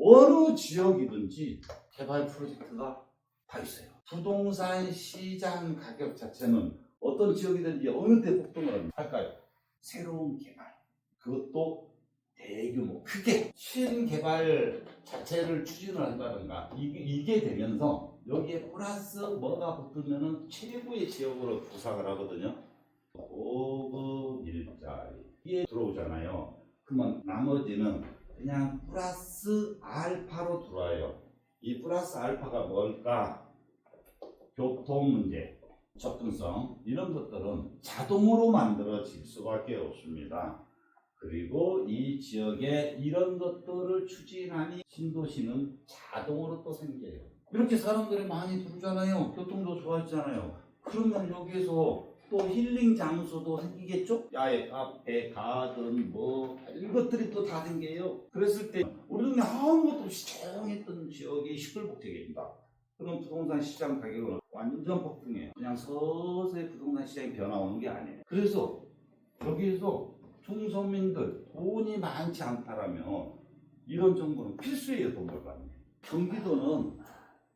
어느 지역이든지 개발 프로젝트가 다 있어요. 부동산 시장 가격 자체는 어떤 지역이든지 어느 때 폭등을 할까요? 새로운 개발, 그것도 대규모 크게 신개발 자체를 추진을 한다든가 이게 되면서 여기에 플러스 뭐가 붙으면은 최고의 지역으로 부상을 하거든요. 고급 일자리 이게 들어오잖아요. 그러면 나머지는 그냥 플러스 알파로 들어와요. 이 플러스 알파가 뭘까? 교통 문제, 접근성 이런 것들은 자동으로 만들어질 수밖에 없습니다. 그리고 이 지역에 이런 것들을 추진하니 신도시는 자동으로 또 생겨요. 이렇게 사람들이 많이 들어오잖아요. 교통도 좋아지잖아요. 그러면 여기서 또 힐링 장소도 생기겠죠? 야외 카페, 가든 뭐 이런 것들이 또 다 생겨요. 그랬을 때 우리 동네 아무것도 없이 조용했던 지역이 시끌벅적해진다. 그럼 부동산 시장 가격은 완전 폭등해요. 그냥 서서히 부동산 시장이 변화오는 게 아니에요. 그래서 여기에서 중소민들 돈이 많지 않다라면 이런 정보는 필수예요. 돈을 받는. 경기도는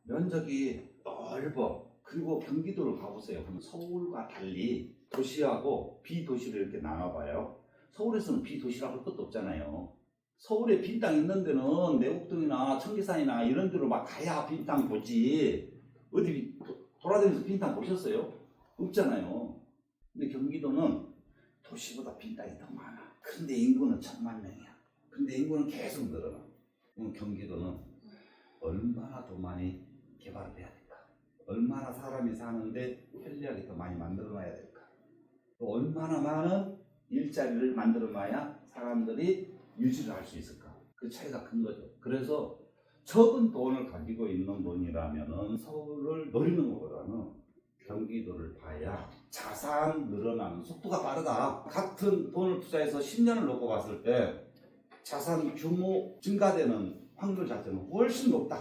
면적이 넓어. 그리고 경기도를 가보세요. 그럼 서울과 달리 도시하고 비도시를 이렇게 나눠봐요. 서울에서는 비도시라고 할 것도 없잖아요. 서울에 빈 땅 있는 데는 내곡동이나 청계산이나 이런 데로 막 가야 빈 땅 보지. 어디 돌아다니면서 빈 땅 보셨어요? 없잖아요. 근데 경기도는 도시보다 빈 땅이 더 많아. 근데 인구는 1000만 명이야. 근데 인구는 계속 늘어나. 그럼 경기도는 얼마나 더 많이 개발을 해야 될까? 얼마나 사람이 사는데 편리하게 더 많이 만들어놔야 될까? 또 얼마나 많은 일자리를 만들어놔야 사람들이 유지를 할 수 있을까? 그 차이가 큰 거죠. 그래서 적은 돈을 가지고 있는 분이라면 서울을 노리는 것보다는 경기도를 봐야 자산 늘어나는 속도가 빠르다. 같은 돈을 투자해서 10년을 놓고 봤을 때 자산 규모 증가되는 확률 자체는 훨씬 높다.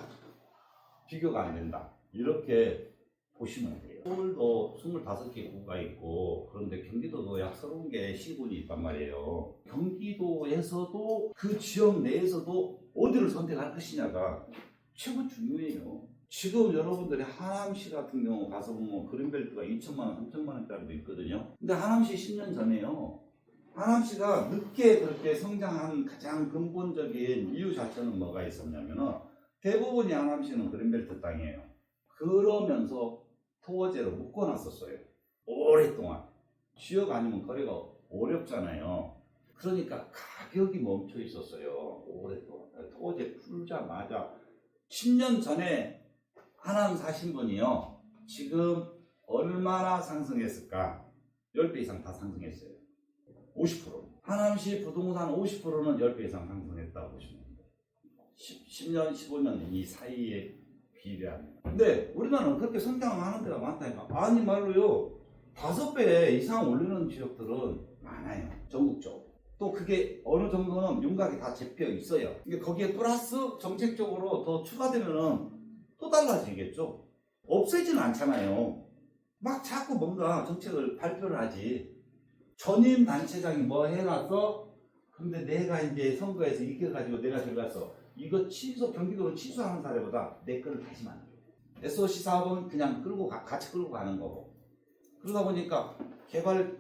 비교가 안 된다. 이렇게 보시면 돼요. 서울도 25개 구가 있고 그런데 경기도도 약 30개 시군이 있단 말이에요. 경기도에서도 그 지역 내에서도 어디를 선택할 것이냐가 최고 중요해요. 지금 여러분들이 하남시 같은 경우 가서 보면 그린벨트가 2천만 원, 3천만 원짜리도 있거든요. 근데 하남시 10년 전에요. 하남시가 늦게 그렇게 성장한 가장 근본적인 이유 자체는 뭐가 있었냐면은 대부분이 하남시는 그린벨트 땅이에요. 그러면서 토어제로 묶어놨었어요. 오랫동안. 지역 아니면 거래가 어렵잖아요. 그러니까 가격이 멈춰 있었어요. 오랫동안. 토어제 풀자마자 10년 전에 하남 사신 분이요. 지금 얼마나 상승했을까? 10배 이상 다 상승했어요. 50%. 하남시 부동산 50%는 10배 이상 상승했다고 보시면 됩니다. 10년, 15년 이 사이에 비례하면. 근데 우리나라는 그렇게 성장하는 데가 많다니까. 아니 말로요. 5배 이상 올리는 지역들은 많아요. 전국적으로. 또 그게 어느 정도는 윤곽이 다 잡혀 있어요. 이게 거기에 플러스 정책적으로 더 추가되면은 또 달라지겠죠. 없애지는 않잖아요. 막 자꾸 뭔가 정책을 발표를 하지. 전임 단체장이 뭐 해놨어? 근데 내가 이제 선거에서 이겨가지고 내가 들어가서 이거 취소, 경기도로 취소하는 사례보다 내 거를 다시 만들어. SOC 사업은 그냥 같이 끌고 가는 거고. 그러다 보니까 개발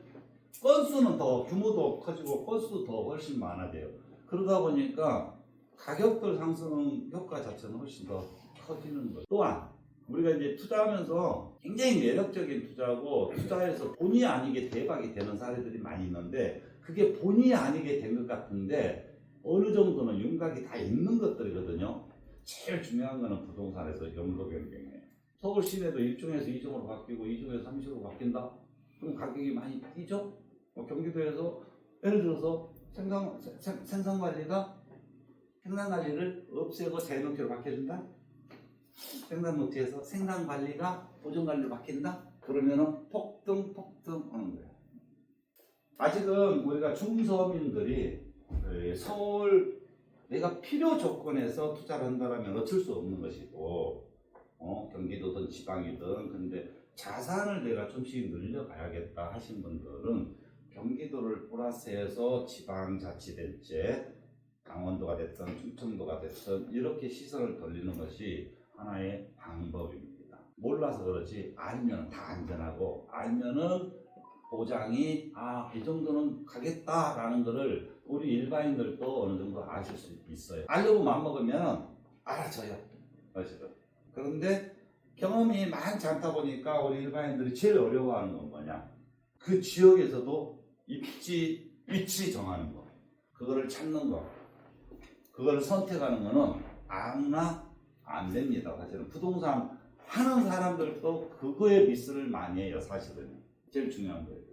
건수는 더 규모도 커지고 건수도 더 훨씬 많아져요. 그러다 보니까 가격들 상승 효과 자체는 훨씬 더 커지는 거죠. 또한 우리가 이제 투자하면서 굉장히 매력적인 투자고 투자해서 본의 아니게 대박이 되는 사례들이 많이 있는데 그게 본의 아니게 된 것 같은데 어느 정도는 윤곽이 다 있는 것들이거든요. 제일 중요한 거는 부동산에서 용도 변경이에요. 서울 시내도 1중에서 2중으로 바뀌고 2중에서 3중으로 바뀐다? 그럼 가격이 많이 뛰죠? 경기도에서 예를 들어서 생산관리를 없애고 재노티로 바뀌어준다? 생산노티에서 생산관리가 보존관리로 바뀐다? 그러면은 폭등 하는 거예요. 아직은 우리가 중서민들이 서울 내가 필요 조건에서 투자를 한다면 어쩔 수 없는 것이고 경기도든 지방이든 근데 자산을 내가 좀씩 늘려가야겠다 하신 분들은 경기도를 플러스해서 지방자치단체 강원도가 됐든 충청도가 됐든 이렇게 시선을 돌리는 것이 하나의 방법입니다. 몰라서 그렇지 알면 다 안전하고 알면은 보장이 이 정도는 가겠다라는 거를 우리 일반인들도 어느 정도 아실 수 있어요. 알려고 마음먹으면 알아져요. 사실은. 그런데 경험이 많지 않다 보니까 우리 일반인들이 제일 어려워하는 건 뭐냐? 그 지역에서도 입지 위치 정하는 거, 그거를 찾는 거, 그거를 선택하는 거는 아무나 안 됩니다. 사실은 부동산 하는 사람들도 그거에 미스를 많이 해요. 사실은 제일 중요한 거예요.